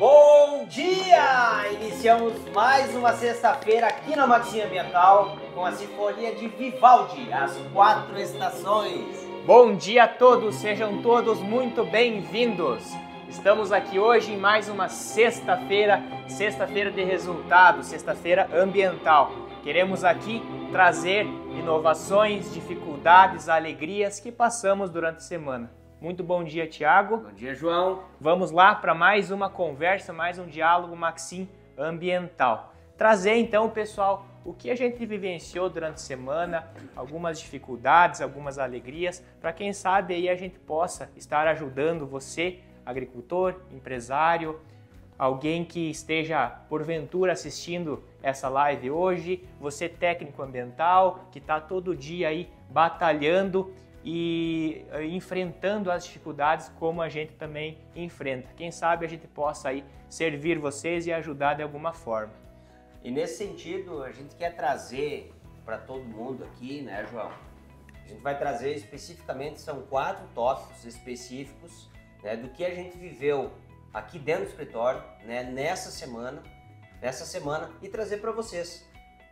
Bom dia! Iniciamos mais uma sexta-feira aqui na Maxim Ambiental com a Sinfonia de Vivaldi, as 4 estações. Bom dia a todos, sejam todos muito bem-vindos. Estamos aqui hoje em mais uma sexta-feira de resultados, sexta-feira ambiental. Queremos aqui trazer inovações, dificuldades, alegrias que passamos durante a semana. Muito bom dia, Tiago. Bom dia, João. Vamos lá para mais uma conversa, mais um diálogo Maxim Ambiental. Trazer então, pessoal, o que a gente vivenciou durante a semana, algumas dificuldades, algumas alegrias, para quem sabe aí a gente possa estar ajudando você, agricultor, empresário, alguém que esteja porventura assistindo essa live hoje, você técnico ambiental que está todo dia aí batalhando e enfrentando as dificuldades como a gente também enfrenta. Quem sabe a gente possa aí servir vocês e ajudar de alguma forma. E nesse sentido, a gente quer trazer para todo mundo aqui, né, João? A gente vai trazer especificamente, são 4 tópicos específicos, né, do que a gente viveu aqui dentro do escritório, né, nessa semana e trazer para vocês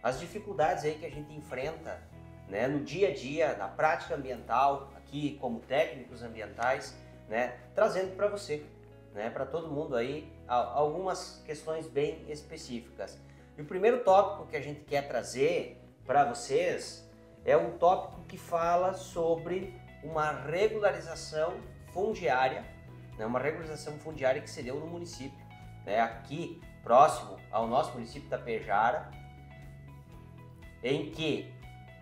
as dificuldades aí que a gente enfrenta, né, no dia a dia, na prática ambiental, aqui como técnicos ambientais, né, trazendo para você, né, para todo mundo aí, algumas questões bem específicas. E o primeiro tópico que a gente quer trazer para vocês é um tópico que fala sobre uma regularização fundiária, né, uma regularização fundiária que se deu no município, né, aqui próximo ao nosso município da Pejara, em que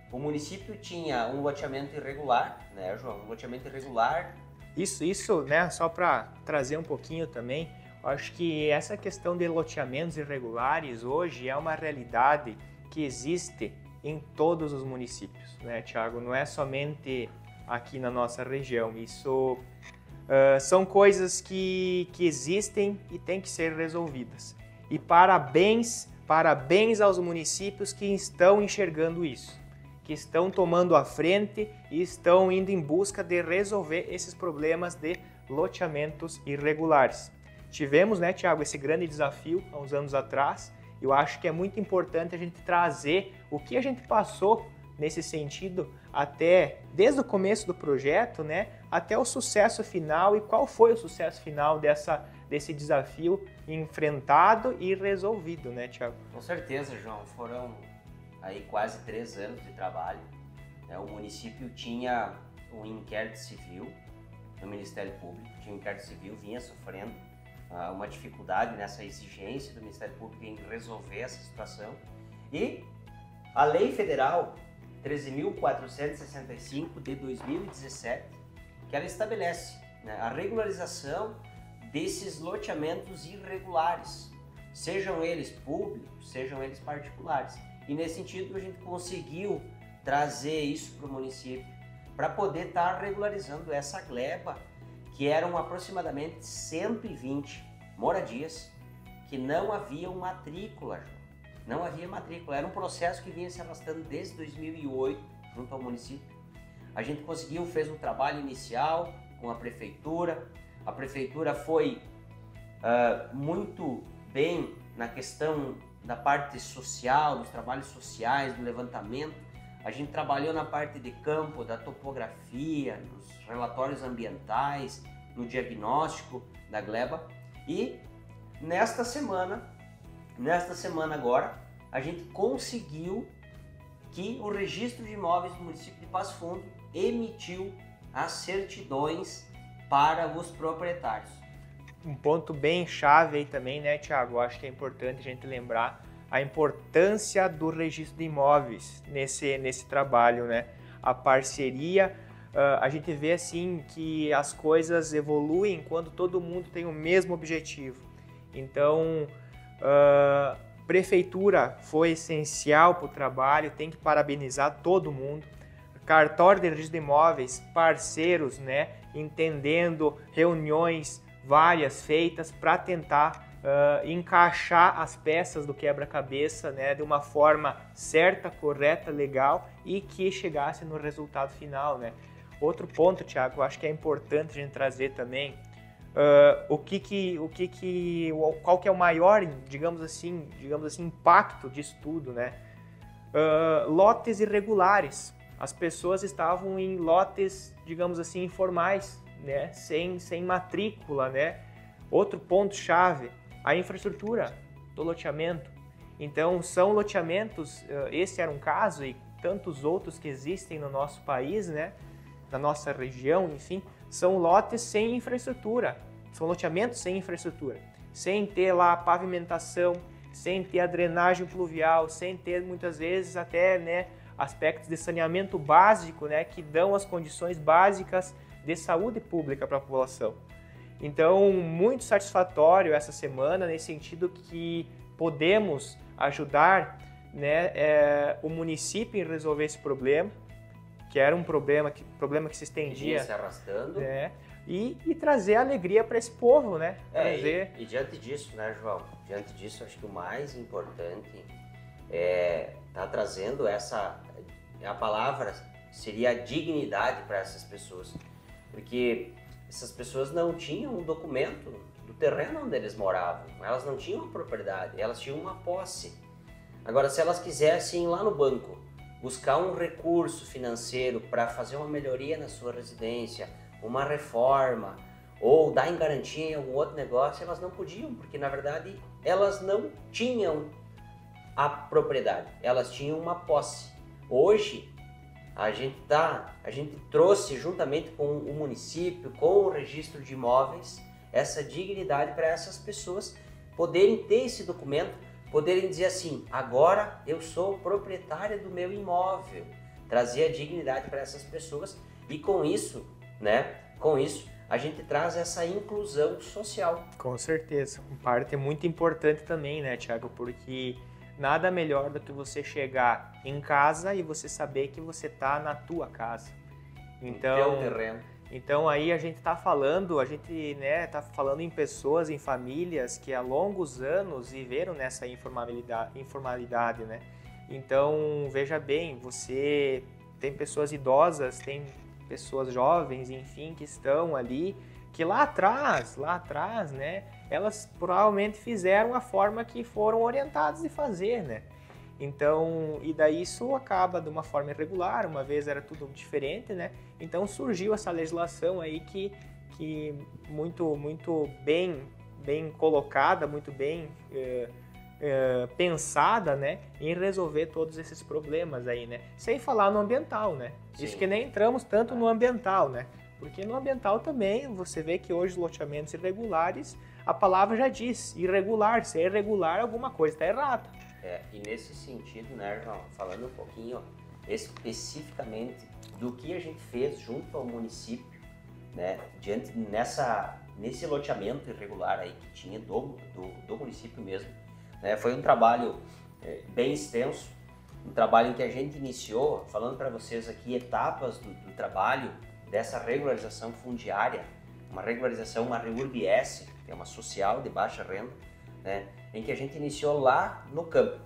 o município tinha um loteamento irregular, né, João? Um loteamento irregular. Isso, né? Só para trazer um pouquinho também, acho que essa questão de loteamentos irregulares hoje é uma realidade que existe em todos os municípios, né, Tiago? Não é somente aqui na nossa região. Isso são coisas que existem e têm que ser resolvidas. E parabéns aos municípios que estão enxergando isso, que estão tomando a frente e estão indo em busca de resolver esses problemas de loteamentos irregulares. Tivemos, né, Tiago, esse grande desafio há uns anos atrás. Eu acho que é muito importante a gente trazer o que a gente passou nesse sentido até desde o começo do projeto, né, até o sucesso final e qual foi o sucesso final desse desafio enfrentado e resolvido, né, Tiago? Com certeza, João. Foram aí quase 3 anos de trabalho. O município tinha um inquérito civil no Ministério Público, tinha um inquérito civil, vinha sofrendo uma dificuldade nessa exigência do Ministério Público em resolver essa situação. E a Lei Federal 13.465 de 2017, que ela estabelece, né, a regularização desses loteamentos irregulares, sejam eles públicos, sejam eles particulares. E nesse sentido a gente conseguiu trazer isso para o município para poder estar regularizando essa gleba, que eram aproximadamente 120 moradias que não haviam matrícula, João. Não havia matrícula, era um processo que vinha se arrastando desde 2008 junto ao município. A gente conseguiu, fez um trabalho inicial com a prefeitura foi muito bem na questão da parte social, dos trabalhos sociais, do levantamento. A gente trabalhou na parte de campo, da topografia, nos relatórios ambientais, no diagnóstico da gleba. E nesta semana agora, a gente conseguiu que o Registro de Imóveis do município de Passo Fundo emitiu as certidões para os proprietários. Um ponto bem chave aí também, né, Tiago? Acho que é importante a gente lembrar a importância do registro de imóveis nesse trabalho, né? A parceria, a gente vê assim que as coisas evoluem quando todo mundo tem o mesmo objetivo. Então, prefeitura foi essencial para o trabalho, tem que parabenizar todo mundo. Cartório de registro de imóveis, parceiros, né? Entendendo, reuniões várias feitas para tentar encaixar as peças do quebra-cabeça, né, de uma forma certa, correta, legal e que chegasse no resultado final, né. Outro ponto, Tiago, eu acho que é importante a gente trazer também, qual que é o maior, digamos assim, impacto disso tudo, né? Lotes irregulares. As pessoas estavam em lotes, digamos assim, informais, né? Sem matrícula, né? Outro ponto-chave, a infraestrutura do loteamento. Então, são loteamentos, esse era um caso e tantos outros que existem no nosso país, né? Na nossa região, enfim, são lotes sem infraestrutura, são loteamentos sem infraestrutura, sem ter lá a pavimentação, sem ter a drenagem pluvial, sem ter muitas vezes até, né, aspectos de saneamento básico, né, que dão as condições básicas de saúde pública para a população. Então, muito satisfatório essa semana, nesse sentido que podemos ajudar, né, o município em resolver esse problema, que era um problema que se estendia, se arrastando, né, e trazer alegria para esse povo, né? E diante disso, né, João? Diante disso, acho que o mais importante é estar trazendo a palavra seria a dignidade para essas pessoas, porque essas pessoas não tinham um documento do terreno onde eles moravam, elas não tinham uma propriedade, elas tinham uma posse. Agora, se elas quisessem ir lá no banco buscar um recurso financeiro para fazer uma melhoria na sua residência, uma reforma, ou dar em garantia em algum outro negócio, elas não podiam, porque na verdade elas não tinham a propriedade, elas tinham uma posse. Hoje a gente trouxe juntamente com o município, com o registro de imóveis, essa dignidade para essas pessoas poderem ter esse documento, poderem dizer assim, agora eu sou proprietária do meu imóvel, trazer a dignidade para essas pessoas e com isso, né, a gente traz essa inclusão social. Com certeza, uma parte muito importante também, né, Thiago, porque nada melhor do que você chegar em casa e você saber que você está na tua casa. Então, no teu terreno. Então aí a gente está falando, em pessoas, em famílias que há longos anos viveram nessa informalidade, né? Então, veja bem, você tem pessoas idosas, tem pessoas jovens, enfim, que estão ali, que lá atrás, né, elas provavelmente fizeram a forma que foram orientadas de fazer, né? Então, e daí isso acaba de uma forma irregular, uma vez era tudo diferente, né? Então surgiu essa legislação aí que muito bem colocada, muito bem pensada, né, em resolver todos esses problemas aí, né? Sem falar no ambiental, né? Sim. Isso que nem entramos tanto no ambiental, né? Porque no ambiental também você vê que hoje os loteamentos irregulares, a palavra já diz, irregular, se é irregular alguma coisa está errada. E nesse sentido, né, João, falando um pouquinho especificamente do que a gente fez junto ao município, né, nesse loteamento irregular aí que tinha do município mesmo, né, foi um trabalho bem extenso, um trabalho em que a gente iniciou, falando para vocês aqui etapas do trabalho dessa regularização fundiária, uma REURB-S, que é uma social de baixa renda, né, em que a gente iniciou lá no campo,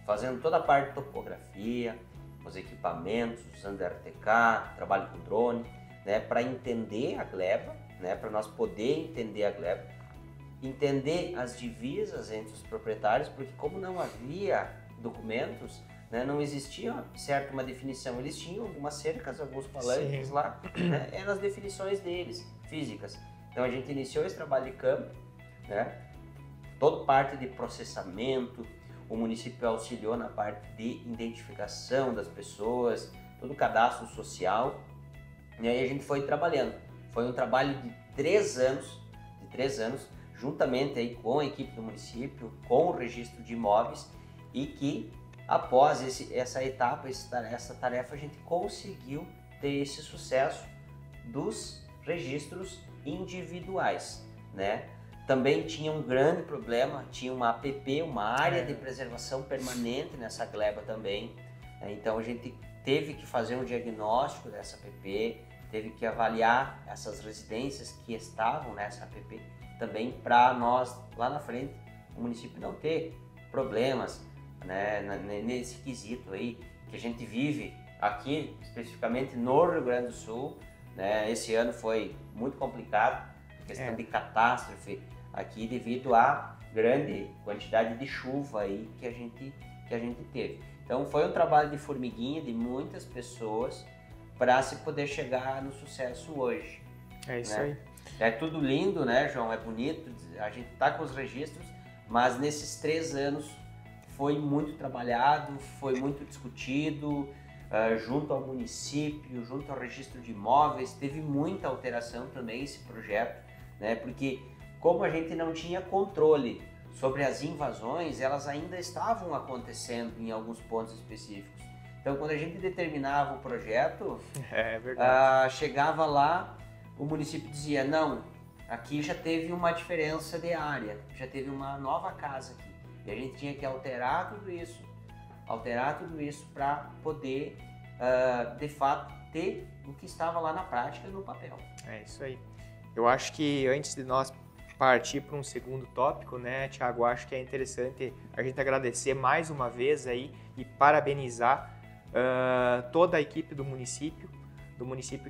fazendo toda a parte de topografia, os equipamentos, usando RTK, trabalho com drone, né, para entender a gleba, né, para nós poder entender a gleba, entender as divisas entre os proprietários, porque como não havia documentos, né, não existia, certo, uma definição, eles tinham algumas cercas, alguns palanques Sim. lá, né, eram as definições deles, físicas. Então a gente iniciou esse trabalho de campo, né, toda parte de processamento, o município auxiliou na parte de identificação das pessoas, todo o cadastro social, e aí a gente foi trabalhando. Foi um trabalho de 3 anos, juntamente aí com a equipe do município, com o registro de imóveis, e que após essa etapa, essa tarefa, a gente conseguiu ter esse sucesso dos registros individuais, né? Também tinha um grande problema, tinha uma APP, uma área de preservação permanente nessa gleba também. Então a gente teve que fazer um diagnóstico dessa APP, teve que avaliar essas residências que estavam nessa APP também para nós, lá na frente, o município não ter problemas, né, nesse quesito aí que a gente vive aqui, especificamente no Rio Grande do Sul, né? Esse ano foi muito complicado, questão de catástrofe aqui devido à grande quantidade de chuva aí que a gente teve. Então foi um trabalho de formiguinha de muitas pessoas para se poder chegar no sucesso hoje. É isso, né? aí. É tudo lindo, né, João? É bonito, a gente tá com os registros, mas nesses 3 anos foi muito trabalhado, foi muito discutido, junto ao município, junto ao registro de imóveis, teve muita alteração também esse projeto, né? Porque como a gente não tinha controle sobre as invasões, elas ainda estavam acontecendo em alguns pontos específicos. Então, quando a gente determinava o projeto, chegava lá, o município dizia, não, aqui já teve uma diferença de área, já teve uma nova casa aqui. E a gente tinha que alterar tudo isso para poder, de fato, ter o que estava lá na prática no papel. É isso aí. Eu acho que antes de nós partir para um segundo tópico, né, Thiago, acho que é interessante a gente agradecer mais uma vez aí e parabenizar toda a equipe do município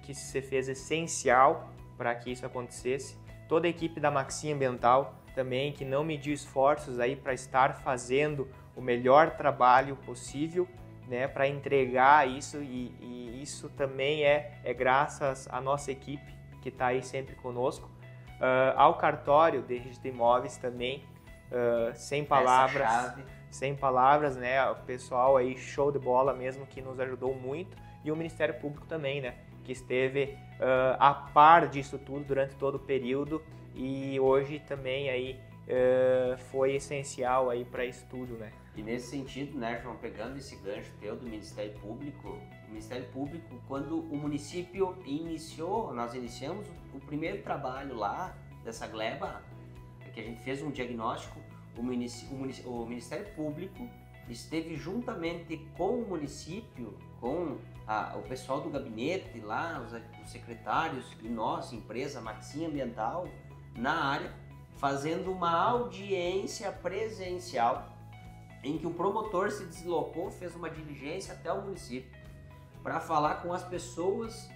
que se fez essencial para que isso acontecesse, toda a equipe da Maxim Ambiental também, que não mediu esforços aí para estar fazendo o melhor trabalho possível, né, para entregar isso, e isso também é graças à nossa equipe que está aí sempre conosco, ao cartório de registro de imóveis também, sem palavras, né, o pessoal aí show de bola mesmo, que nos ajudou muito, e o Ministério Público também, né, que esteve a par disso tudo durante todo o período, e hoje também aí foi essencial aí para isso tudo, né? E nesse sentido, né, João, pegando esse gancho teu do Ministério Público, quando o município nós iniciamos o primeiro trabalho lá dessa gleba, que a gente fez um diagnóstico, o Ministério Público esteve juntamente com o município, com o pessoal do gabinete lá, os secretários e nós, empresa Maxim Ambiental, na área, fazendo uma audiência presencial em que o promotor se deslocou, fez uma diligência até o município para falar com as pessoas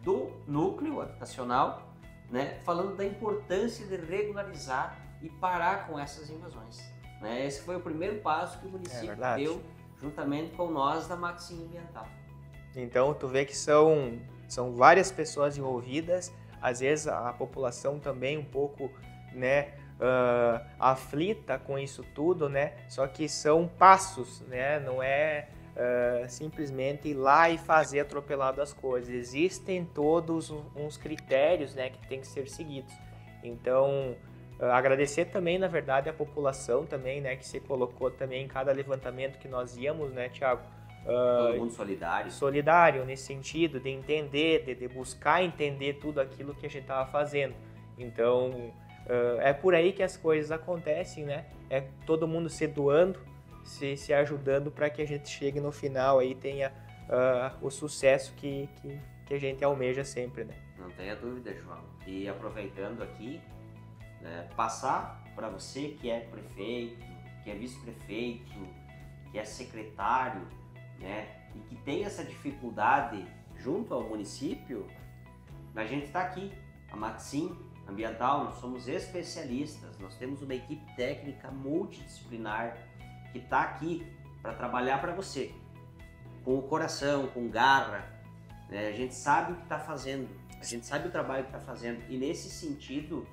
do núcleo habitacional, né, falando da importância de regularizar e parar com essas invasões. Né? Esse foi o primeiro passo que o município deu juntamente com nós da Maxim Ambiental. Então tu vê que são várias pessoas envolvidas, às vezes a população também um pouco, né, aflita com isso tudo, né? Só que são passos, né? Não é simplesmente ir lá e fazer atropelado as coisas. Existem todos uns critérios, né, que tem que ser seguidos. Então, agradecer também, na verdade, a população também, né, que se colocou também em cada levantamento que nós íamos, né, Thiago? Todo mundo solidário. Solidário nesse sentido, de entender, de buscar entender tudo aquilo que a gente estava fazendo. Então, é por aí que as coisas acontecem, né? É todo mundo se doando, se ajudando para que a gente chegue no final aí, tenha o sucesso que a gente almeja sempre, né? Não tenha dúvida, João. E aproveitando aqui, né, passar para você que é prefeito, que é vice-prefeito, que é secretário, né, e que tem essa dificuldade junto ao município, a gente está aqui, a Maxim Ambiental, nós somos especialistas, nós temos uma equipe técnica multidisciplinar que está aqui para trabalhar para você, com o coração, com garra, né? A gente sabe o que está fazendo, a gente sabe o trabalho que está fazendo, e nesse sentido,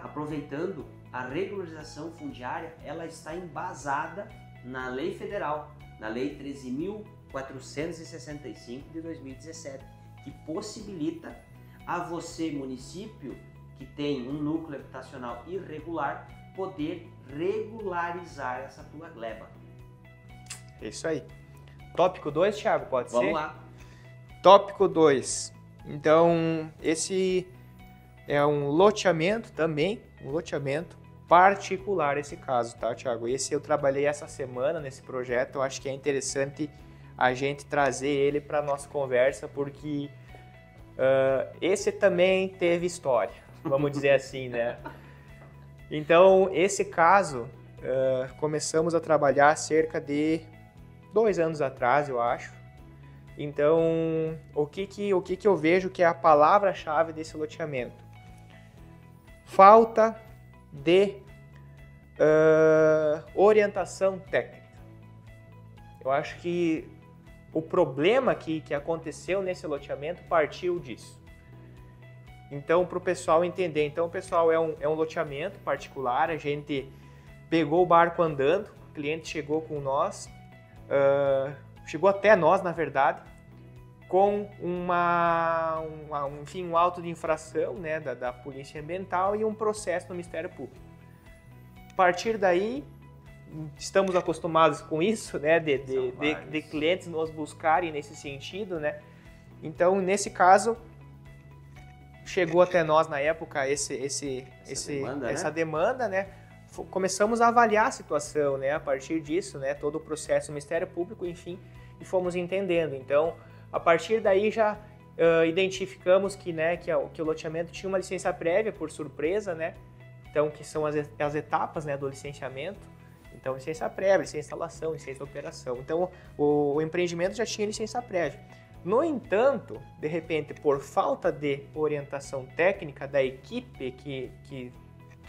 aproveitando, a regularização fundiária, ela está embasada na lei federal, na lei 13.465 de 2017, que possibilita a você, município, que tem um núcleo habitacional irregular, poder regularizar essa tua gleba. É isso aí. Tópico 2, Thiago, pode ser? Vamos lá. Tópico 2. Então, esse é um loteamento também, um loteamento particular esse caso, tá, Thiago? Esse eu trabalhei essa semana nesse projeto, eu acho que é interessante a gente trazer ele para nossa conversa, porque esse também teve história, vamos dizer assim, né? Então, esse caso, começamos a trabalhar cerca de 2 anos atrás, eu acho. Então, o que eu vejo que é a palavra-chave desse loteamento? falta de orientação técnica. Eu acho que o problema que aconteceu nesse loteamento partiu disso. Então, para o pessoal entender, então o pessoal é um loteamento particular, a gente pegou o barco andando, o cliente chegou com nós, chegou até nós, na verdade, com enfim, um auto de infração, né, da Polícia Ambiental e um processo no Ministério Público. A partir daí, estamos acostumados com isso, né, de clientes nos buscarem nesse sentido, né? Então, nesse caso, chegou até nós na época essa demanda, né? Começamos a avaliar a situação, né? A partir disso, né? Todo o processo do Ministério Público, enfim, e fomos entendendo. Então, a partir daí já identificamos que, né, que o loteamento tinha uma licença prévia por surpresa, né? Então, que são as etapas, né, do licenciamento. Então, licença prévia, licença de instalação, licença de operação. Então, o empreendimento já tinha licença prévia. No entanto, de repente, por falta de orientação técnica da equipe que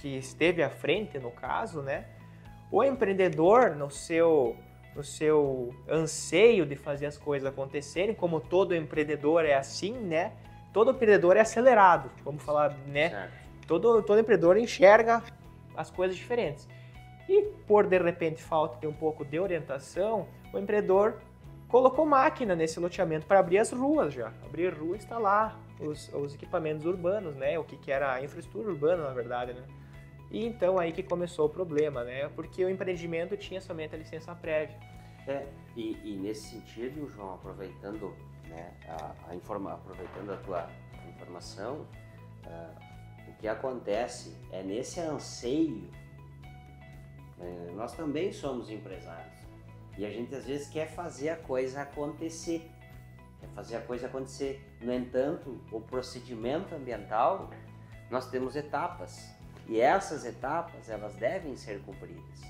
esteve à frente, no caso, né, o empreendedor, no seu anseio de fazer as coisas acontecerem, como todo empreendedor é assim, né? Todo empreendedor é acelerado, vamos falar, né? Certo. Todo empreendedor enxerga as coisas diferentes. E por, de repente, falta de um pouco de orientação, o empreendedor colocou máquina nesse loteamento para abrir as ruas já. Abrir a rua e instalar os equipamentos urbanos, né? O que era a infraestrutura urbana, na verdade, né? E então aí que começou o problema, né? Porque o empreendimento tinha somente a licença prévia. E nesse sentido, João, aproveitando, né, aproveitando a tua informação, o que acontece é nesse anseio, nós também somos empresários e a gente às vezes quer fazer a coisa acontecer. No entanto, o procedimento ambiental, nós temos etapas e essas etapas elas devem ser cumpridas.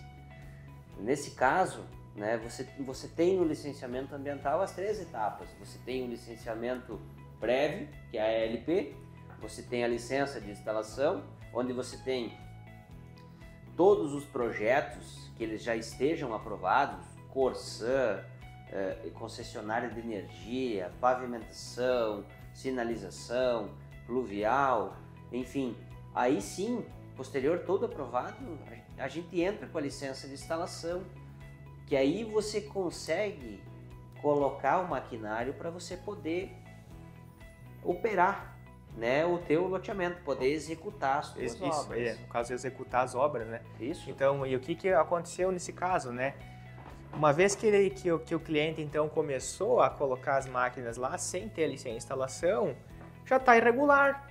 Nesse caso, né, você tem no licenciamento ambiental as 3 etapas. Você tem o licenciamento prévio, que é a ALP, você tem a licença de instalação, onde você tem todos os projetos que eles já estejam aprovados, Corsã, concessionária de energia, pavimentação, sinalização, pluvial, enfim. Aí sim, posterior todo aprovado, a gente entra com a licença de instalação, que aí você consegue colocar o maquinário para você poder operar, né, o teu loteamento, poder executar as tuas obras. No caso, executar as obras, né? Isso. Então, e o que aconteceu nesse caso, né? Uma vez que o cliente, então, começou a colocar as máquinas lá sem ter licença de instalação, já está irregular,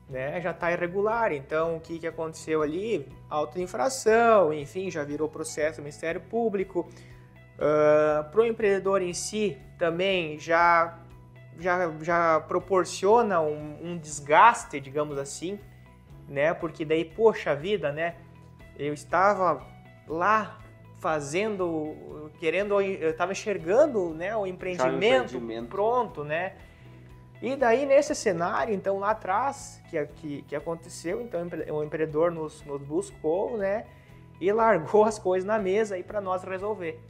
né? Já está irregular. Então, o que aconteceu ali? Auto de infração, enfim, já virou processo do Ministério Público. Para o empreendedor em si, também já proporciona um desgaste, digamos assim, né? Porque daí, poxa vida, né? Eu estava lá eu estava enxergando, né, o empreendimento pronto, né? E daí, nesse cenário, então, lá atrás, que aconteceu, então, o empreendedor nos buscou, né? E largou as coisas na mesa aí para nós resolver.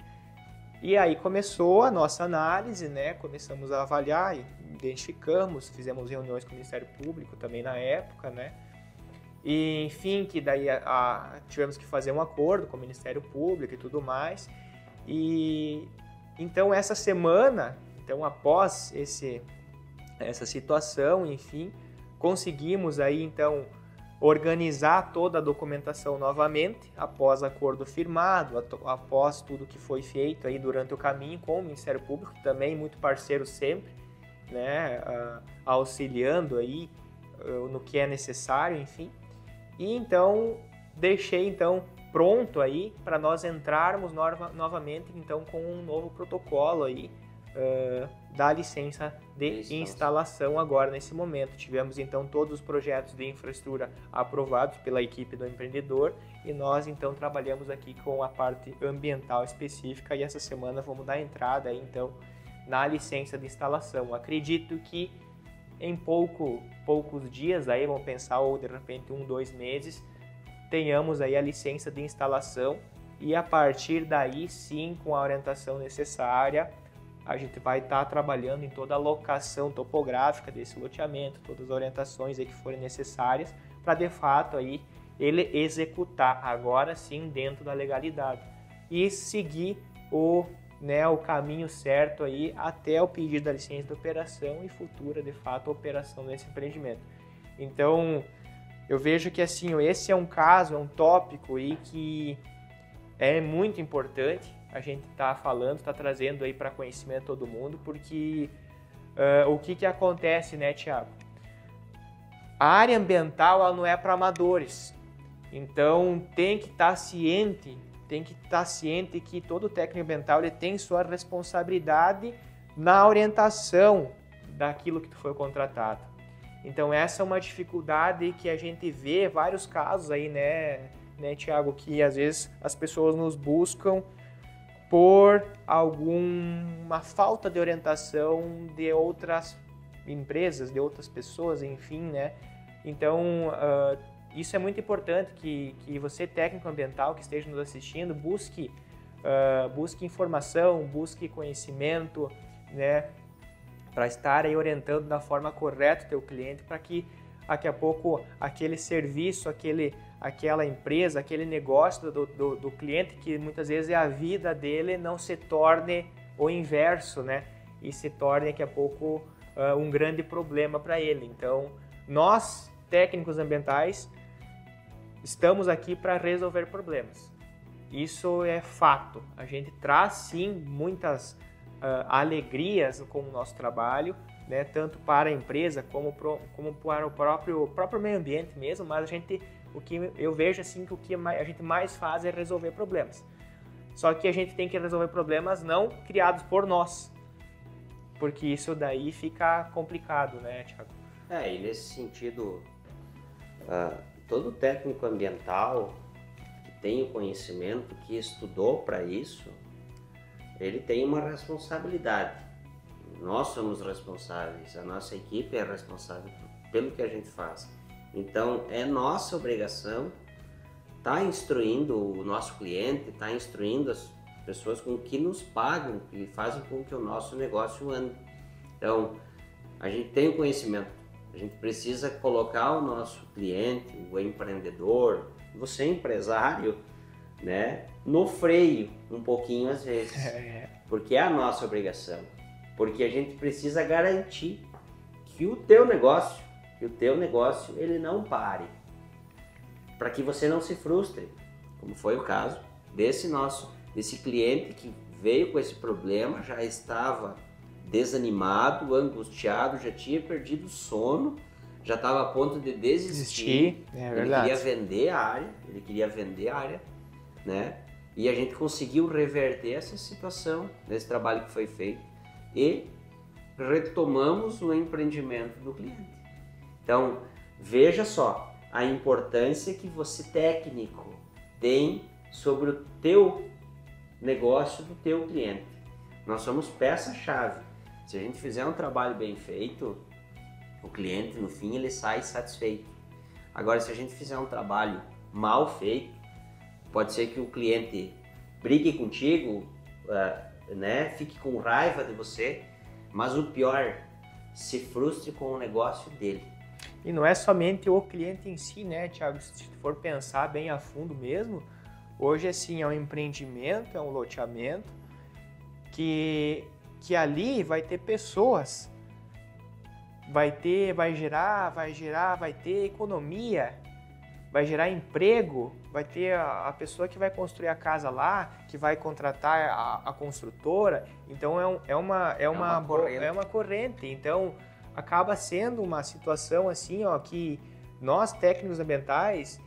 E aí começou a nossa análise, né? Começamos a avaliar, identificamos, fizemos reuniões com o Ministério Público também na época, né? E, enfim, que daí tivemos que fazer um acordo com o Ministério Público e tudo mais. E então essa semana, então após essa situação, enfim, conseguimos aí então organizar toda a documentação novamente, após acordo firmado, após tudo que foi feito aí durante o caminho com o Ministério Público, também muito parceiro sempre, né, auxiliando aí no que é necessário, enfim. E então deixei então pronto aí para nós entrarmos novamente então com um novo protocolo aí da licença de instalação agora nesse momento. Tivemos então todos os projetos de infraestrutura aprovados pela equipe do empreendedor e nós então trabalhamos aqui com a parte ambiental específica e essa semana vamos dar entrada aí então na licença de instalação. Acredito que em poucos dias, aí vamos pensar, ou de repente 1, 2 meses, tenhamos aí a licença de instalação e a partir daí sim, com a orientação necessária, a gente vai estar trabalhando em toda a locação topográfica desse loteamento, todas as orientações aí que forem necessárias para de fato aí ele executar agora sim dentro da legalidade e seguir o caminho certo aí até o pedido da licença de operação e futura, de fato, operação desse empreendimento. Então, eu vejo que assim, esse é um caso, é um tópico aí que é muito importante a gente tá falando, tá trazendo aí para conhecimento de todo mundo, porque o que acontece, né, Thiago? A área ambiental ela não é para amadores, então tem que estar ciente que todo técnico ambiental ele tem sua responsabilidade na orientação daquilo que foi contratado. Então essa é uma dificuldade que a gente vê vários casos aí, né, Thiago, que às vezes as pessoas nos buscam por alguma falta de orientação de outras empresas, de outras pessoas, enfim, né? Então, isso é muito importante que você, técnico ambiental que esteja nos assistindo, busque informação, busque conhecimento, né? Para estar aí orientando da forma correta o teu cliente, para que daqui a pouco aquele serviço, aquela empresa, aquele negócio do cliente, que muitas vezes é a vida dele, não se torne o inverso, né? E se torne daqui a pouco um grande problema para ele. Então, nós, técnicos ambientais, estamos aqui para resolver problemas. Isso é fato. A gente traz, sim, muitas alegrias com o nosso trabalho, né? Tanto para a empresa como para o próprio meio ambiente mesmo, mas o que eu vejo assim que o que a gente mais faz é resolver problemas. Só que a gente tem que resolver problemas não criados por nós, porque isso daí fica complicado, né, Thiago? E nesse sentido, todo técnico ambiental que tem o conhecimento, que estudou para isso, ele tem uma responsabilidade. Nós somos responsáveis, a nossa equipe é responsável pelo que a gente faz. Então, é nossa obrigação estar instruindo o nosso cliente, estar instruindo as pessoas com que nos pagam, que fazem com que o nosso negócio ande. Então, a gente tem o conhecimento, a gente precisa colocar o nosso cliente, o empreendedor, você empresário, né, no freio um pouquinho às vezes, porque é a nossa obrigação, porque a gente precisa garantir que o teu negócio ele não pare, para que você não se frustre, como foi o caso desse cliente que veio com esse problema, já estava desanimado, angustiado, já tinha perdido o sono, já estava a ponto de desistir. Ele queria vender a área, né? E a gente conseguiu reverter essa situação nesse trabalho que foi feito e retomamos o empreendimento do cliente. Então, veja só a importância que você, técnico, tem sobre o teu negócio do teu cliente. Nós somos peça-chave. Se a gente fizer um trabalho bem feito, o cliente, no fim, ele sai satisfeito. Agora, se a gente fizer um trabalho mal feito, pode ser que o cliente brigue contigo, né? Fique com raiva de você, mas o pior, se frustre com o negócio dele. E não é somente o cliente em si, né, Thiago? Se for pensar bem a fundo mesmo, hoje assim é um empreendimento, é um loteamento que ali vai ter pessoas, vai ter economia, vai gerar emprego, vai ter a pessoa que vai construir a casa lá, que vai contratar a construtora. Então é uma corrente. Então acaba sendo uma situação assim, ó, que nós, técnicos ambientais,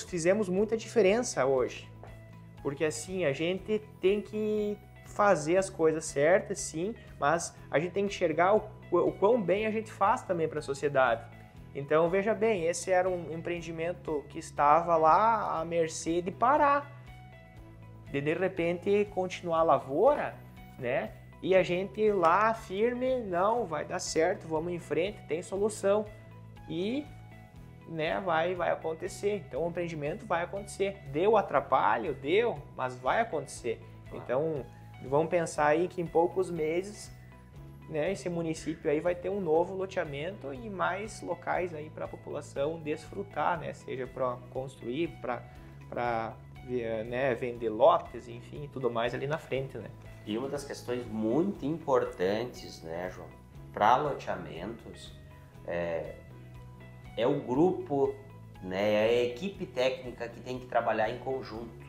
fizemos muita diferença hoje. Porque assim, a gente tem que fazer as coisas certas, sim, mas a gente tem que enxergar o quão bem a gente faz também para a sociedade. Então, veja bem, esse era um empreendimento que estava lá à mercê de parar. De repente, continuar a lavoura, né? e a gente lá firme, não, vai dar certo, vamos em frente, tem solução. E, né, vai acontecer. Então o empreendimento vai acontecer. Deu atrapalho? Deu, mas vai acontecer. Então vamos pensar aí que em poucos meses, né, esse município aí vai ter um novo loteamento e mais locais aí para a população desfrutar, né, seja para construir, para né, vender lotes, enfim, tudo mais ali na frente, né. E uma das questões muito importantes, né, João, para loteamentos é o grupo, né, é a equipe técnica que tem que trabalhar em conjunto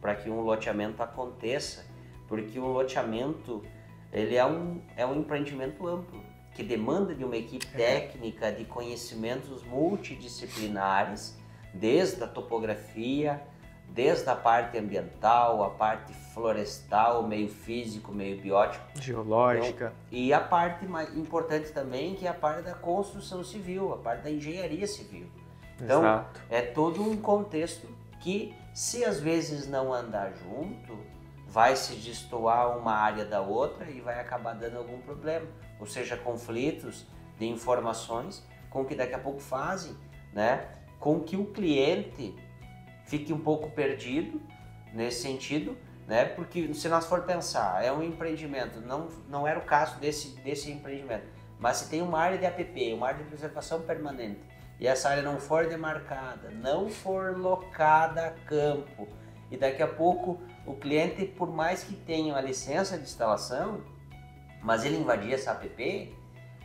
para que um loteamento aconteça, porque um loteamento ele é um empreendimento amplo, que demanda de uma equipe técnica de conhecimentos multidisciplinares, desde a topografia, desde a parte ambiental, a parte florestal, meio físico, meio biótico, geológica. Então, e a parte mais importante também, que é a parte da construção civil, a parte da engenharia civil. Então, Exato. é todo um contexto que, se às vezes não andar junto, vai se destoar uma área da outra e vai acabar dando algum problema. Ou seja, conflitos de informações com que daqui a pouco fazem, né, com que o cliente fique um pouco perdido nesse sentido, né? Porque se nós for pensar, é um empreendimento, não era o caso desse empreendimento, mas se tem uma área de APP, uma área de preservação permanente, e essa área não for demarcada, não for locada a campo, e daqui a pouco o cliente, por mais que tenha uma licença de instalação, mas ele invadir essa APP,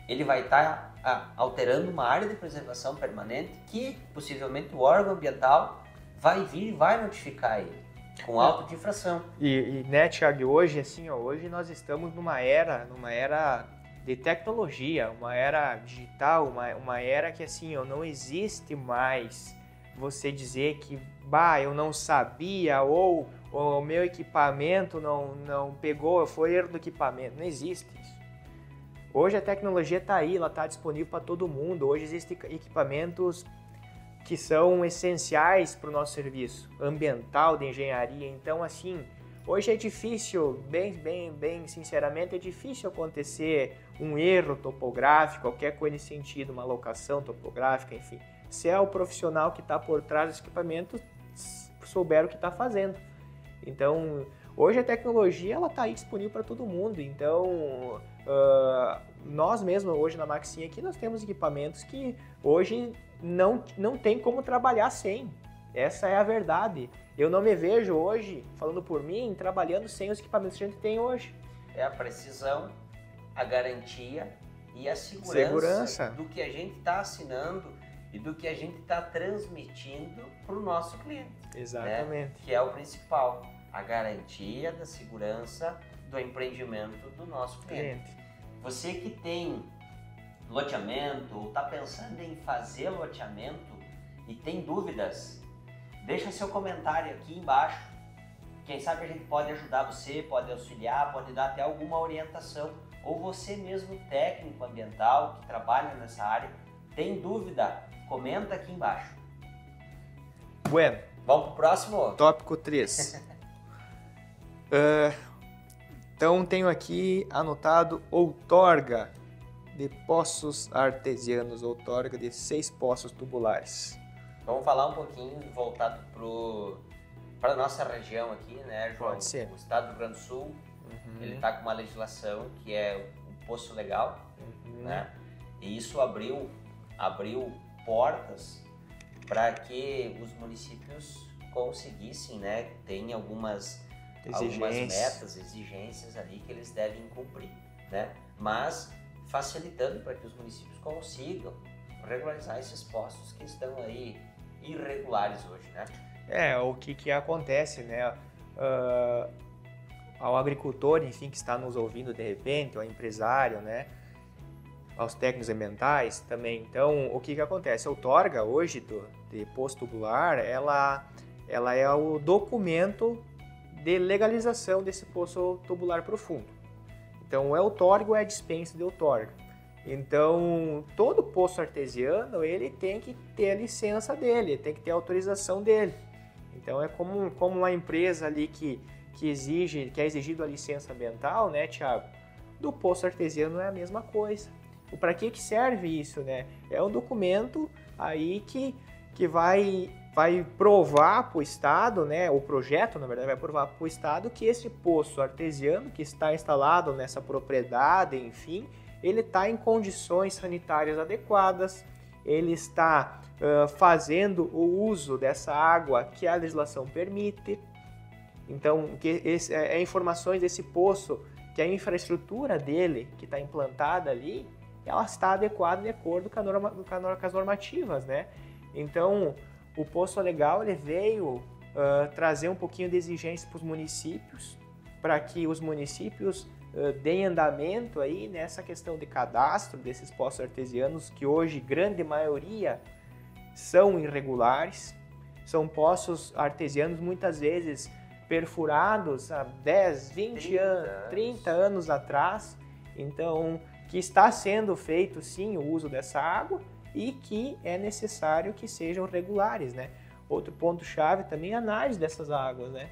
ele vai estar alterando uma área de preservação permanente que possivelmente o órgão ambiental vai vir e vai notificar ele com auto de infração. E né, Thiago, hoje, assim, ó, hoje nós estamos numa era de tecnologia, uma era digital, uma era que, assim, ó, não existe mais você dizer que, eu não sabia, ou o meu equipamento não pegou, foi erro do equipamento. Não existe isso. Hoje a tecnologia está aí, ela está disponível para todo mundo. Hoje existem equipamentos que são essenciais para o nosso serviço ambiental, de engenharia. Então, assim, hoje é difícil, bem sinceramente, é difícil acontecer um erro topográfico, qualquer coisa nesse sentido, uma locação topográfica, enfim. Se é o profissional que está por trás desse equipamento, souber o que está fazendo. Então, hoje a tecnologia está aí disponível para todo mundo. Então, nós mesmos, hoje na Maxim aqui, nós temos equipamentos que hoje não tem como trabalhar sem. Essa é a verdade. Eu não me vejo hoje, falando por mim, trabalhando sem os equipamentos que a gente tem hoje. É a precisão, a garantia e a segurança do que a gente está assinando e do que a gente está transmitindo para o nosso cliente. Exatamente. Né? Que é o principal, a garantia da segurança do empreendimento do nosso cliente. Você que tem loteamento ou está pensando em fazer loteamento e tem dúvidas, deixa seu comentário aqui embaixo. Quem sabe a gente pode ajudar você, pode auxiliar, pode dar até alguma orientação. Ou você mesmo, técnico ambiental, que trabalha nessa área, tem dúvida, comenta aqui embaixo. Bueno. Vamos pro próximo? Tópico 3. Então tenho aqui anotado outorga de poços artesianos, outorga de 6 poços tubulares. Vamos falar um pouquinho voltado para a nossa região aqui, né, João? Pode ser. O estado do Rio Grande do Sul, ele está com uma legislação que é o poço legal, né? E isso abriu portas para que os municípios conseguissem, né? Tem algumas metas, exigências ali que eles devem cumprir, né? Mas facilitando para que os municípios consigam regularizar esses postos que estão aí irregulares hoje, né? O que acontece, né? Ao agricultor, enfim, que está nos ouvindo de repente, ao empresário, né? Aos técnicos ambientais também. Então, o que acontece? A outorga hoje de poço tubular, ela é o documento de legalização desse poço tubular profundo. Então, o outorga é a dispensa de outorga. Então, todo poço artesiano, ele tem que ter a licença dele, tem que ter a autorização dele. Então, é como uma empresa ali que é exigido a licença ambiental, né, Thiago? Do poço artesiano é a mesma coisa. Para que serve isso, né? É um documento aí que vai provar para o Estado, né? O projeto, na verdade, vai provar para o Estado que esse poço artesiano que está instalado nessa propriedade, enfim, ele está em condições sanitárias adequadas, ele está fazendo o uso dessa água que a legislação permite. Então, informações desse poço, que a infraestrutura dele, que está implantada ali, ela está adequada de acordo com as normativas, né? Então, o Poço Legal ele veio trazer um pouquinho de exigência para os municípios, para que os municípios deem andamento aí nessa questão de cadastro desses poços artesianos, que hoje, grande maioria, são irregulares. São poços artesianos, muitas vezes, perfurados há 10, 20 anos, 30 anos atrás. Então, que está sendo feito, sim, o uso dessa água e que é necessário que sejam regulares, né? Outro ponto-chave também é a análise dessas águas, né?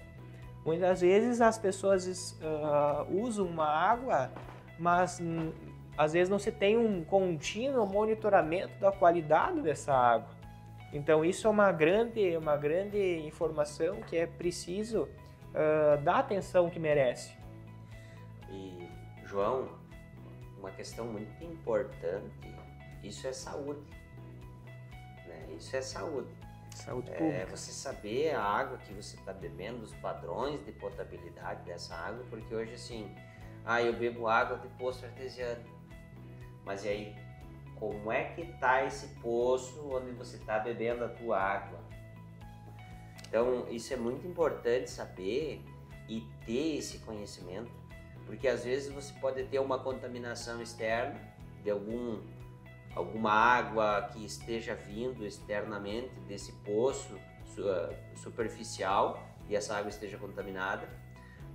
Muitas vezes as pessoas usam uma água, mas às vezes não se tem um contínuo monitoramento da qualidade dessa água. Então isso é uma grande informação que é preciso dar atenção que merece. E, João, uma questão muito importante, isso é saúde, né? Isso é saúde. Saúde pública. Você saber a água que você está bebendo, os padrões de potabilidade dessa água, porque hoje assim, eu bebo água de poço artesiano, mas e aí, como é que está esse poço onde você está bebendo a tua água? Então, isso é muito importante saber e ter esse conhecimento, porque às vezes você pode ter uma contaminação externa de alguma água que esteja vindo externamente desse poço superficial e essa água esteja contaminada,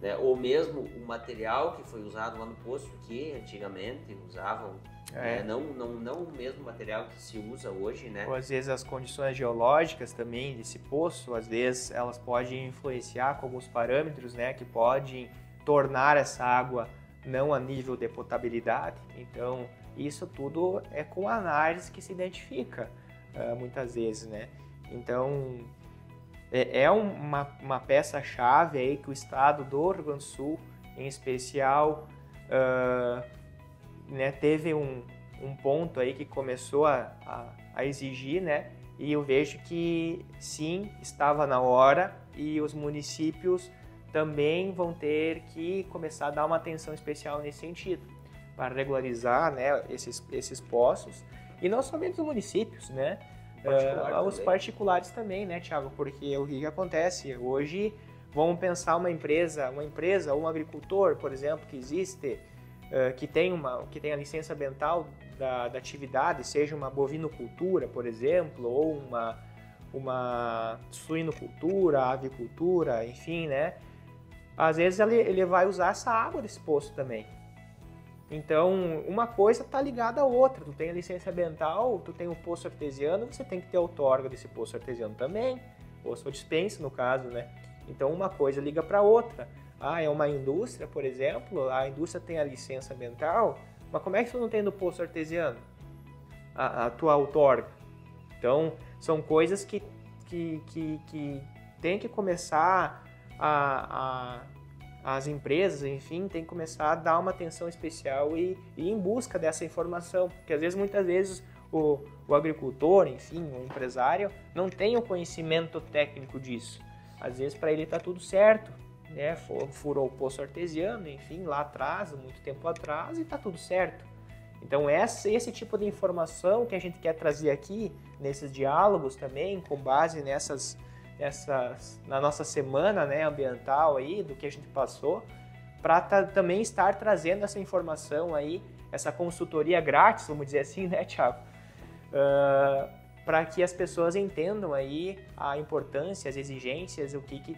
né? Ou mesmo o material que foi usado lá no poço, que antigamente usavam, né? Não o mesmo material que se usa hoje, né? Ou às vezes as condições geológicas também desse poço, às vezes elas podem influenciar com alguns parâmetros, né, que podem tornar essa água não a nível de potabilidade. Então, isso tudo é com análise que se identifica muitas vezes, né? Então, é uma peça-chave aí que o estado do Rio Grande do Sul, em especial, né, teve um ponto aí que começou a exigir, né? E eu vejo que sim, estava na hora e os municípios também vão ter que começar a dar uma atenção especial nesse sentido, para regularizar, né, esses poços, e não somente os municípios, né, os particulares também, né, Thiago, porque o que acontece hoje, vamos pensar uma empresa ou um agricultor, por exemplo, que existe, que tem a licença ambiental da atividade, seja uma bovinocultura, por exemplo, ou uma suinocultura, avicultura, enfim, né, às vezes ele vai usar essa água desse poço também. Então, uma coisa está ligada à outra. Tu tem a licença ambiental, tu tem o poço artesiano, você tem que ter a outorga desse poço artesiano também, ou sua dispensa, no caso, né? Então, uma coisa liga para a outra. É uma indústria, por exemplo, a indústria tem a licença ambiental, mas como é que tu não tem no poço artesiano a tua outorga? Então, são coisas que tem que começar as empresas, enfim, tem que começar a dar uma atenção especial e ir em busca dessa informação, porque às vezes, muitas vezes, o agricultor, enfim, o empresário, não tem o conhecimento técnico disso. Às vezes, para ele está tudo certo, né? Furou o poço artesiano, enfim, lá atrás, muito tempo atrás, e está tudo certo. Então, esse tipo de informação que a gente quer trazer aqui, nesses diálogos também, com base na nossa semana, né, ambiental aí, do que a gente passou, para também estar trazendo essa informação aí, essa consultoria grátis, vamos dizer assim, né, Thiago? Para que as pessoas entendam aí a importância, as exigências, o que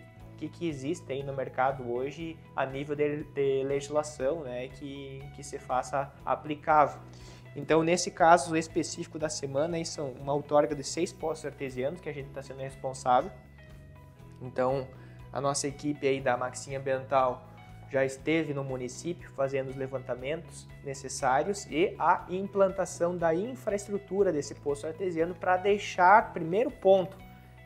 existe aí no mercado hoje a nível de legislação, né, que se faça aplicável. Então, nesse caso específico da semana, aí são uma outorga de 6 poços artesianos que a gente está sendo responsável. Então, a nossa equipe aí da Maxim Ambiental já esteve no município fazendo os levantamentos necessários e a implantação da infraestrutura desse poço artesiano para deixar, primeiro ponto,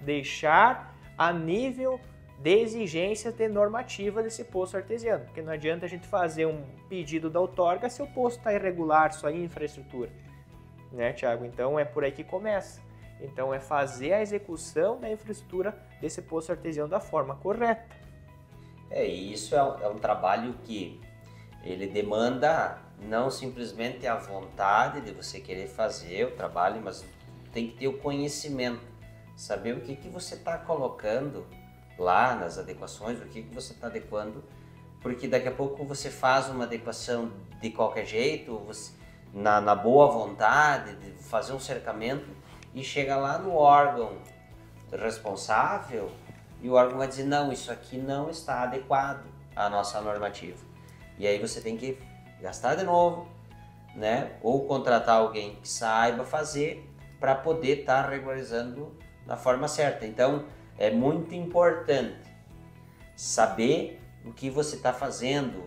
deixar a nível de exigência de normativa desse poço artesiano, porque não adianta a gente fazer um pedido da outorga se o poço está irregular, só infraestrutura, né, Tiago? Então é por aí que começa. Então é fazer a execução da infraestrutura desse poço artesiano da forma correta. E isso é um trabalho que ele demanda não simplesmente a vontade de você querer fazer o trabalho, mas tem que ter o conhecimento, saber o que você está colocando lá nas adequações, o que você está adequando, porque daqui a pouco você faz uma adequação de qualquer jeito, você, na boa vontade de fazer um cercamento, e chega lá no órgão responsável e o órgão vai dizer, não, isso aqui não está adequado à nossa normativa. E aí você tem que gastar de novo, né? Ou contratar alguém que saiba fazer para poder estar regularizando da forma certa. Então, é muito importante saber o que você está fazendo,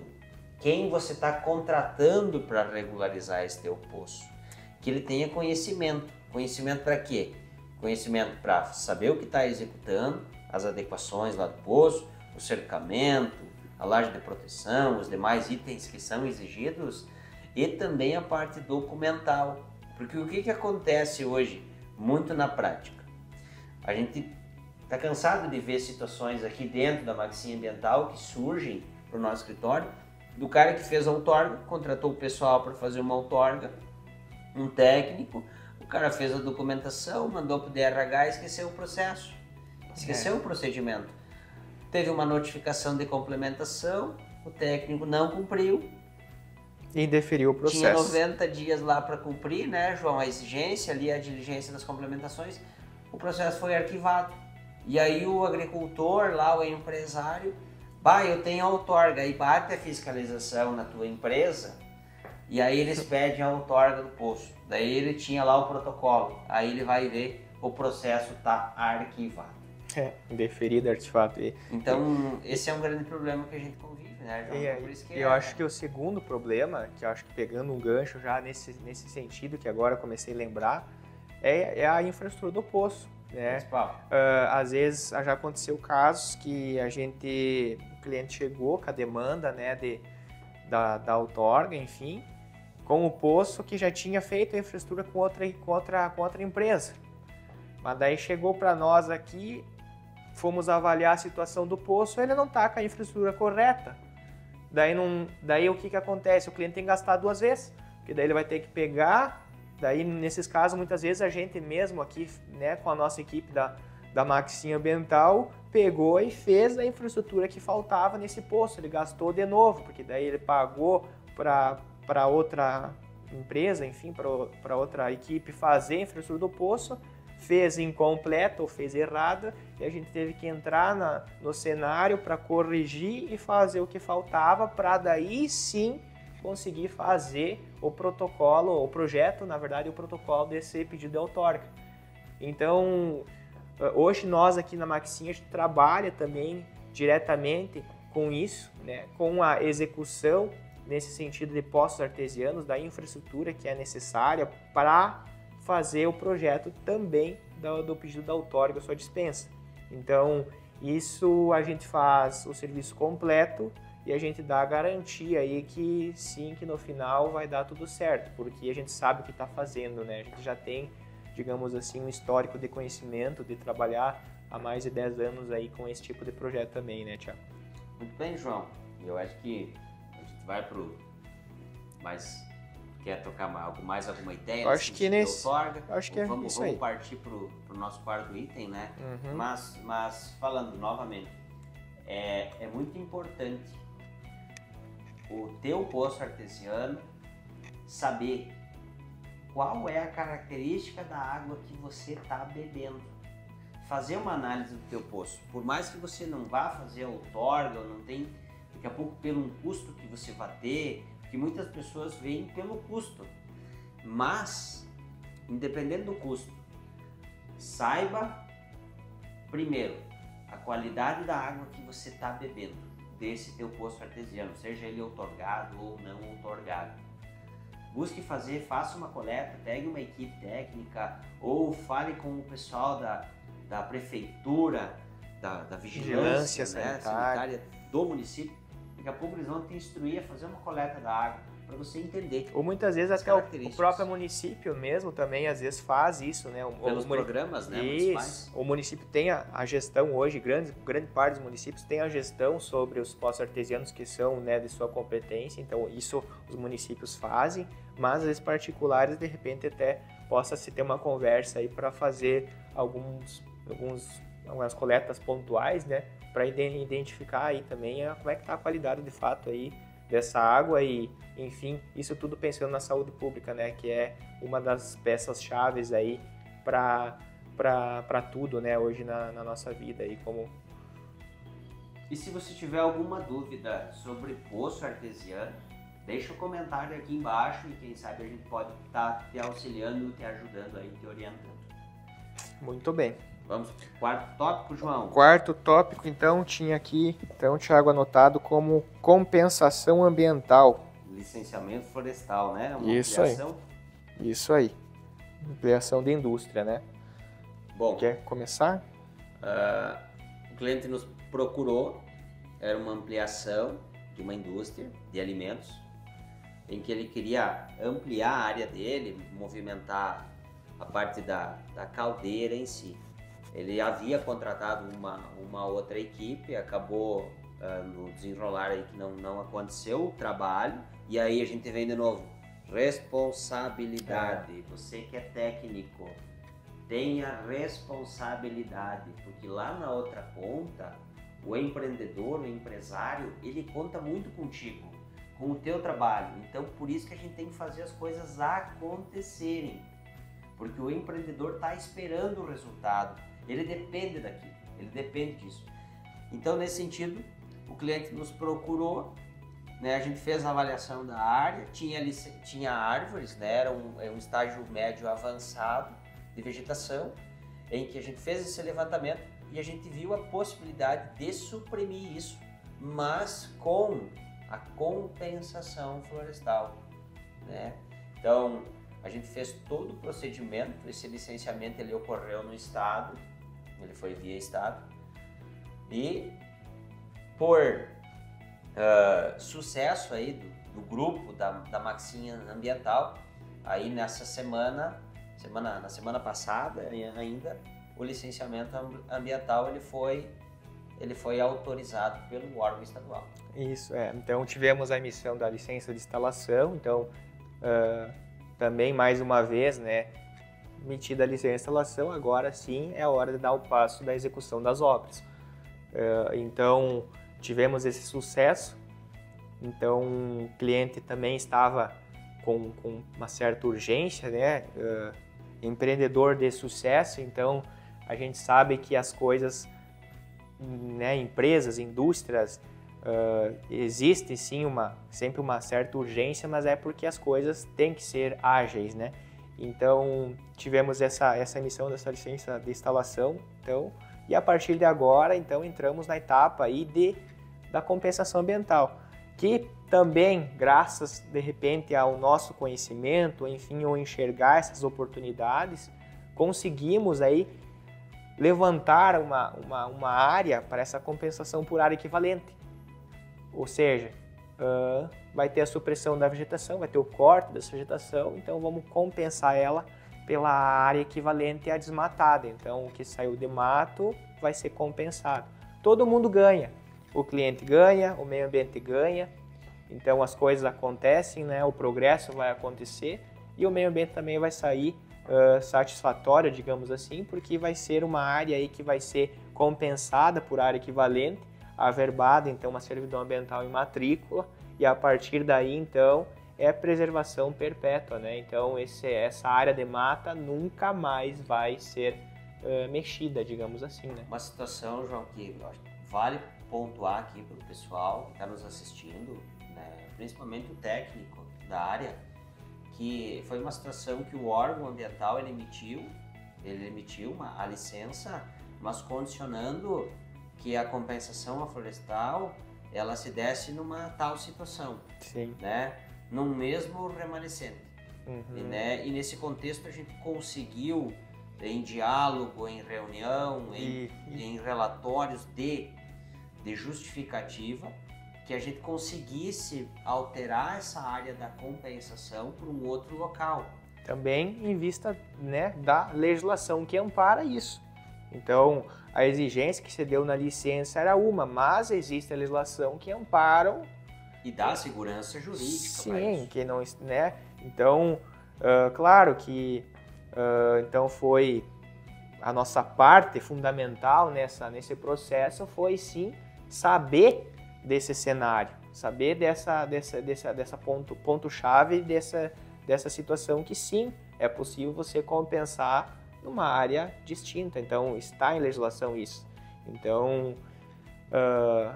quem você está contratando para regularizar esse teu poço. Que ele tenha conhecimento. Conhecimento para quê? Conhecimento para saber o que está executando, as adequações lá do poço, o cercamento, a laje de proteção, os demais itens que são exigidos e também a parte documental. Porque o que acontece hoje, muito na prática? A gente está cansado de ver situações aqui dentro da Maxinha Ambiental que surgem para o nosso escritório, do cara que fez a outorga, contratou o pessoal para fazer uma outorga, um técnico, o cara fez a documentação, mandou para o DRH e esqueceu o processo, esqueceu o procedimento. Teve uma notificação de complementação, o técnico não cumpriu. Indeferiu o processo. Tinha 90 dias lá para cumprir, né, João, a exigência ali, a diligência das complementações, o processo foi arquivado. E aí o agricultor lá, o empresário, eu tenho a outorga, aí bate a fiscalização na tua empresa, e aí eles pedem a outorga do poço. Daí ele tinha lá o protocolo, aí ele vai ver, o processo está arquivado. Indeferido, arquivado. Então, esse é um grande problema que a gente convive, né, João? Por isso que eu acho que o segundo problema, que eu acho que pegando um gancho já nesse sentido, que agora eu comecei a lembrar, é a infraestrutura do poço. Né? Às vezes já aconteceu casos que o cliente chegou com a demanda, né, da outorga, enfim, com o poço que já tinha feito a infraestrutura com outra empresa. Mas daí chegou para nós aqui, fomos avaliar a situação do poço, ele não está com a infraestrutura correta. Daí o que acontece? O cliente tem que gastar duas vezes, porque daí ele vai ter que pegar. Daí, nesses casos, muitas vezes a gente mesmo aqui, né, com a nossa equipe da Maxinha Ambiental, pegou e fez a infraestrutura que faltava nesse poço. Ele gastou de novo, porque daí ele pagou para outra empresa, enfim, para outra equipe fazer a infraestrutura do poço, fez incompleta ou fez errada, e a gente teve que entrar no cenário para corrigir e fazer o que faltava, para daí sim conseguir fazer o protocolo, o projeto, na verdade, o protocolo desse pedido de outorga. Então, hoje nós aqui na Maxinha, a gente trabalha também diretamente com isso, né, com a execução, nesse sentido de poços artesianos, da infraestrutura que é necessária para fazer o projeto também do pedido da outorga, sua dispensa. Então, isso a gente faz o serviço completo, e a gente dá a garantia aí que sim, que no final vai dar tudo certo, porque a gente sabe o que está fazendo, né? A gente já tem, digamos assim, um histórico de conhecimento, de trabalhar há mais de 10 anos aí com esse tipo de projeto também, né, Tiago? Muito bem, João. Eu acho que a gente vai pro... Mas quer tocar alguma ideia? Eu acho que nesse... outorga? Acho que vamos aí. Partir pro nosso quarto item, né? Uhum. Mas falando novamente, é muito importante o teu poço artesiano saber qual é a característica da água que você está bebendo. Fazer uma análise do teu poço. Por mais que você não vá fazer a outorga, ou não tem, daqui a pouco pelo custo que você vai ter, que muitas pessoas veem pelo custo. Mas, independente do custo, saiba, primeiro, a qualidade da água que você está bebendo. desse teu poço artesiano, seja ele outorgado ou não outorgado. Busque faça uma coleta, pegue uma equipe técnica ou fale com o pessoal da prefeitura, da vigilância sanitária do município. Daqui a pouco eles vão te instruir a fazer uma coleta da água, para você entender. Ou muitas vezes até o próprio município mesmo também às vezes faz isso, né? Pelos programas, né, municipais. O município tem a gestão hoje, grande parte dos municípios tem a gestão sobre os poços artesianos que são, né, de sua competência, então isso os municípios fazem, mas às vezes particulares de repente até possa se ter uma conversa aí para fazer algumas coletas pontuais, né? Para identificar aí também como é que está a qualidade de fato aí dessa água e, enfim, isso tudo pensando na saúde pública, né, que é uma das peças-chaves aí para tudo, né, hoje na nossa vida aí como... E se você tiver alguma dúvida sobre poço artesiano, deixa um comentário aqui embaixo e quem sabe a gente pode estar te auxiliando, te ajudando aí, te orientando. Muito bem. Vamos para o quarto tópico, João? Quarto tópico, então, tinha aqui, Thiago, anotado como compensação ambiental. Licenciamento florestal, né? Uma Isso ampliação. Aí. Isso aí. Ampliação de indústria, né? Bom. Quer começar? O cliente nos procurou, era uma ampliação de uma indústria de alimentos, em que ele queria ampliar a área dele, movimentar a parte da caldeira em si. Ele havia contratado uma outra equipe, acabou no desenrolar aí que não aconteceu o trabalho, e aí a gente vem de novo, responsabilidade. Você que é técnico, tenha responsabilidade, porque lá na outra ponta, o empreendedor, o empresário, ele conta muito contigo, com o teu trabalho. Então por isso que a gente tem que fazer as coisas acontecerem, porque o empreendedor está esperando o resultado. Ele depende daquilo, ele depende disso. Então, nesse sentido, o cliente nos procurou, né? A gente fez a avaliação da área, tinha árvores, né? Era um estágio médio avançado de vegetação, em que a gente fez esse levantamento e a gente viu a possibilidade de suprimir isso, mas com a compensação florestal, né? Então, a gente fez todo o procedimento, esse licenciamento ele ocorreu no estado, ele foi via estado, e por sucesso aí do grupo da Maxinha Ambiental, aí na semana passada ainda, o licenciamento ambiental ele foi autorizado pelo órgão estadual. Isso, então tivemos a emissão da licença de instalação, então também mais uma vez, né, emitida a licença de instalação, agora sim é a hora de dar o passo da execução das obras. Então tivemos esse sucesso, então o cliente também estava com uma certa urgência, né, empreendedor de sucesso, então a gente sabe que as coisas, né, empresas, indústrias, existe sim sempre uma certa urgência, mas é porque as coisas têm que ser ágeis, né? Então tivemos essa emissão dessa licença de instalação, então, e a partir de agora, então, entramos na etapa aí da compensação ambiental, que também, graças de repente ao nosso conhecimento, enfim, ou enxergar essas oportunidades, conseguimos aí levantar uma área para essa compensação por área equivalente. Ou seja, vai ter a supressão da vegetação, vai ter o corte dessa vegetação, então vamos compensar ela pela área equivalente à desmatada. Então o que saiu de mato vai ser compensado. Todo mundo ganha, o cliente ganha, o meio ambiente ganha, então as coisas acontecem, né? O progresso vai acontecer e o meio ambiente também vai sair satisfatório, digamos assim, porque vai ser uma área aí que vai ser compensada por área equivalente, averbada, então uma servidão ambiental em matrícula, e a partir daí então é preservação perpétua, né? Então essa área de mata nunca mais vai ser mexida, digamos assim, né? Uma situação, João, que vale pontuar aqui para o pessoal que está nos assistindo, né? Principalmente o técnico da área, que foi uma situação que o órgão ambiental ele emitiu a licença, mas condicionando que a compensação florestal ela se desse numa tal situação, Sim. né? Num mesmo remanescente. Uhum. E nesse contexto a gente conseguiu, em diálogo, em reunião, em relatórios de justificativa, que a gente conseguisse alterar essa área da compensação para um outro local. Também em vista, né, da legislação que ampara isso. Então, a exigência que se deu na licença era uma, mas existe a legislação que amparam e dá segurança jurídica para isso. Sim, que não, né? Então, claro que então foi a nossa parte fundamental nesse processo foi sim saber desse cenário, saber dessa ponto-chave dessa situação que sim, é possível você compensar numa área distinta. Então, está em legislação isso. Então,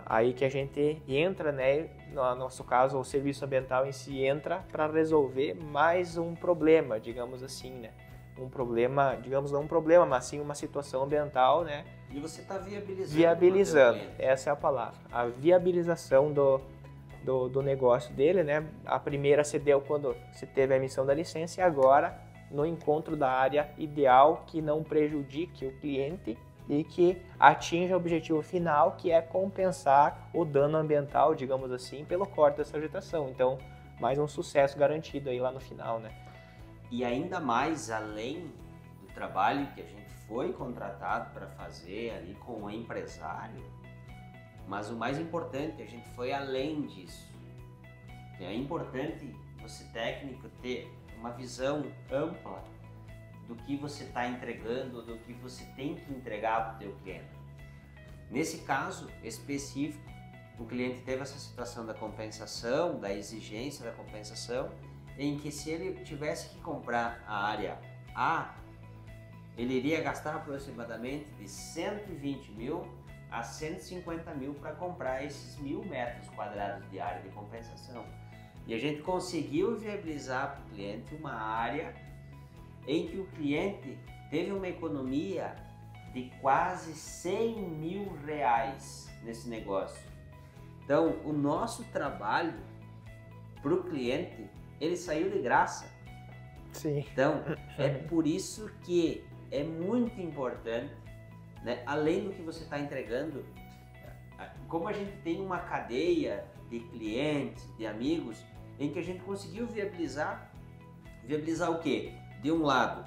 aí que a gente entra, né? No nosso caso, o serviço ambiental em si entra para resolver mais um problema, digamos assim, né? Um problema, digamos não um problema, mas sim uma situação ambiental, né? E você está viabilizando. Viabilizando, essa é a palavra. A viabilização do negócio dele, né? A primeira se deu quando se teve a emissão da licença e agora no encontro da área ideal que não prejudique o cliente e que atinja o objetivo final, que é compensar o dano ambiental, digamos assim, pelo corte dessa vegetação. Então, mais um sucesso garantido aí lá no final, né? E ainda mais, além do trabalho que a gente foi contratado para fazer ali com o empresário, mas o mais importante, a gente foi além disso. É importante você, técnico, ter uma visão ampla do que você está entregando, do que você tem que entregar para o teu cliente. Nesse caso específico, o cliente teve essa situação da compensação, da exigência da compensação, em que se ele tivesse que comprar a área A, ele iria gastar aproximadamente de 120 mil a 150 mil para comprar esses 1.000 metros quadrados de área de compensação. E a gente conseguiu viabilizar para o cliente uma área em que o cliente teve uma economia de quase 100 mil reais nesse negócio. Então, o nosso trabalho para o cliente, ele saiu de graça. Sim. Então, é por isso que é muito importante, né, além do que você está entregando, como a gente tem uma cadeia de clientes, de amigos, em que a gente conseguiu viabilizar o quê? De um lado,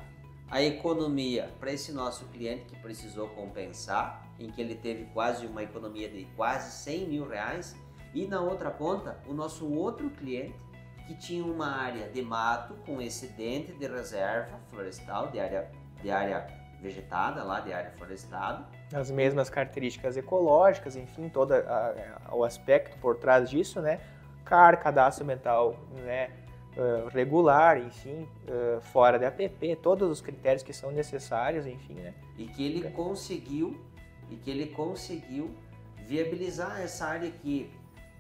a economia para esse nosso cliente que precisou compensar, em que ele teve quase uma economia de quase 100 mil reais, e na outra ponta, o nosso outro cliente que tinha uma área de mato com excedente de reserva florestal, de área vegetada, lá de área florestada. As mesmas características ecológicas, enfim, todo o aspecto por trás disso, né? CAR, cadastro ambiental, né? Regular, enfim, fora da APP, todos os critérios que são necessários, enfim, né? E que ele conseguiu viabilizar essa área que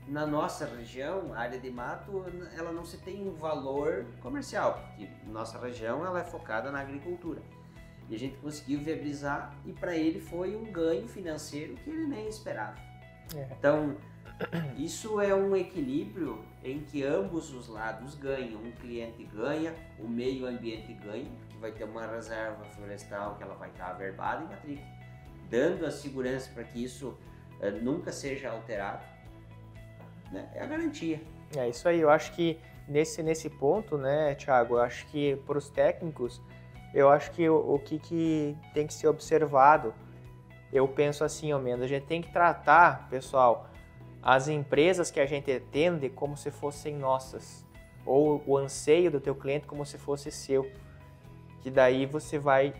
na nossa região, a área de mato, ela não se tem um valor comercial, porque nossa região ela é focada na agricultura. E a gente conseguiu viabilizar e para ele foi um ganho financeiro que ele nem esperava. Então, isso é um equilíbrio em que ambos os lados ganham. Um cliente ganha, o meio ambiente ganha, que vai ter uma reserva florestal que ela vai estar averbada em matrícula, dando a segurança para que isso nunca seja alterado. Né? É a garantia. É isso aí, eu acho que nesse ponto, né, Thiago, eu acho que para os técnicos, eu acho que o que tem que ser observado, eu penso assim, ao menos, a gente tem que tratar, pessoal, as empresas que a gente atende como se fossem nossas, ou o anseio do teu cliente como se fosse seu, que daí você vai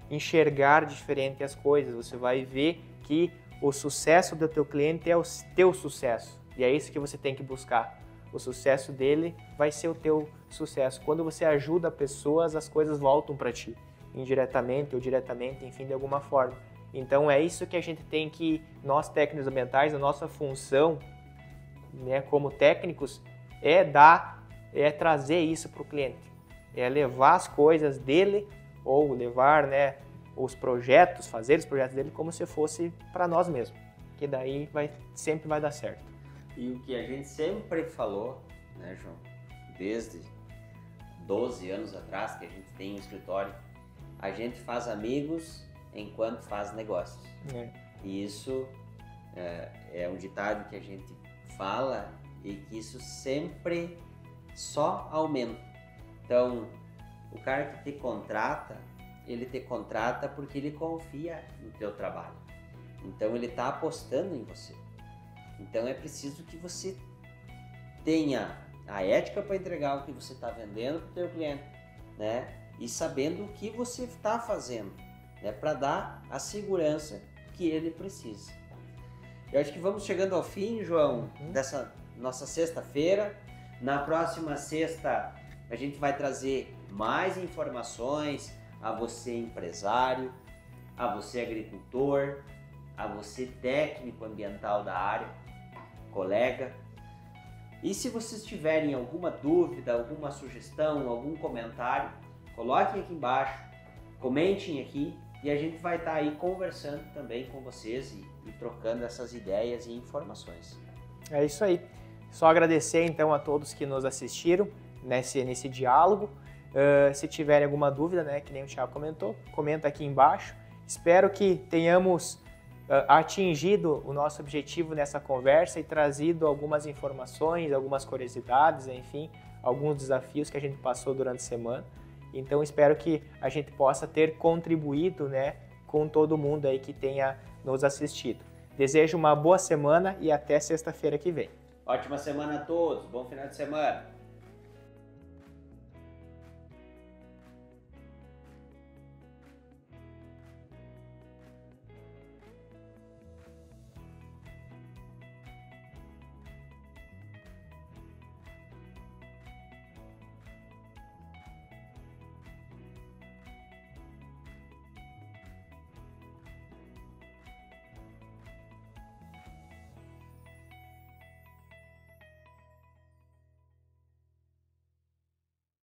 enxergar diferente as coisas, você vai ver que o sucesso do teu cliente é o teu sucesso, e é isso que você tem que buscar. O sucesso dele vai ser o teu sucesso. Quando você ajuda pessoas, as coisas voltam para ti, indiretamente ou diretamente, enfim, de alguma forma. Então é isso que a gente tem que, nós técnicos ambientais, a nossa função, né, como técnicos, é trazer isso para o cliente. É levar as coisas dele, ou levar, né, os projetos, fazer os projetos dele como se fosse para nós mesmos. Que daí sempre vai dar certo. E o que a gente sempre falou, né, João, desde 12 anos atrás que a gente tem um escritório, a gente faz amigos enquanto faz negócios. E isso é um ditado que a gente fala e que isso sempre só aumenta. Então, o cara que te contrata, ele te contrata porque ele confia no teu trabalho. Então, ele está apostando em você. Então, é preciso que você tenha a ética para entregar o que você está vendendo para o teu cliente, né? E sabendo o que você está fazendo, né? Para dar a segurança que ele precisa. Eu acho que vamos chegando ao fim, João, dessa nossa sexta-feira. Na próxima sexta, a gente vai trazer mais informações a você empresário, a você agricultor, a você técnico ambiental da área, colega. E se vocês tiverem alguma dúvida, alguma sugestão, algum comentário, coloquem aqui embaixo, comentem aqui e a gente vai estar aí conversando também com vocês e trocando essas ideias e informações. É isso aí. Só agradecer então a todos que nos assistiram nesse diálogo. Se tiverem alguma dúvida, né, que nem o Thiago comentou, comenta aqui embaixo. Espero que tenhamos atingido o nosso objetivo nessa conversa e trazido algumas informações, algumas curiosidades, enfim, alguns desafios que a gente passou durante a semana. Então espero que a gente possa ter contribuído, né, com todo mundo aí que tenha nos assistido. Desejo uma boa semana e até sexta-feira que vem. Ótima semana a todos, bom final de semana.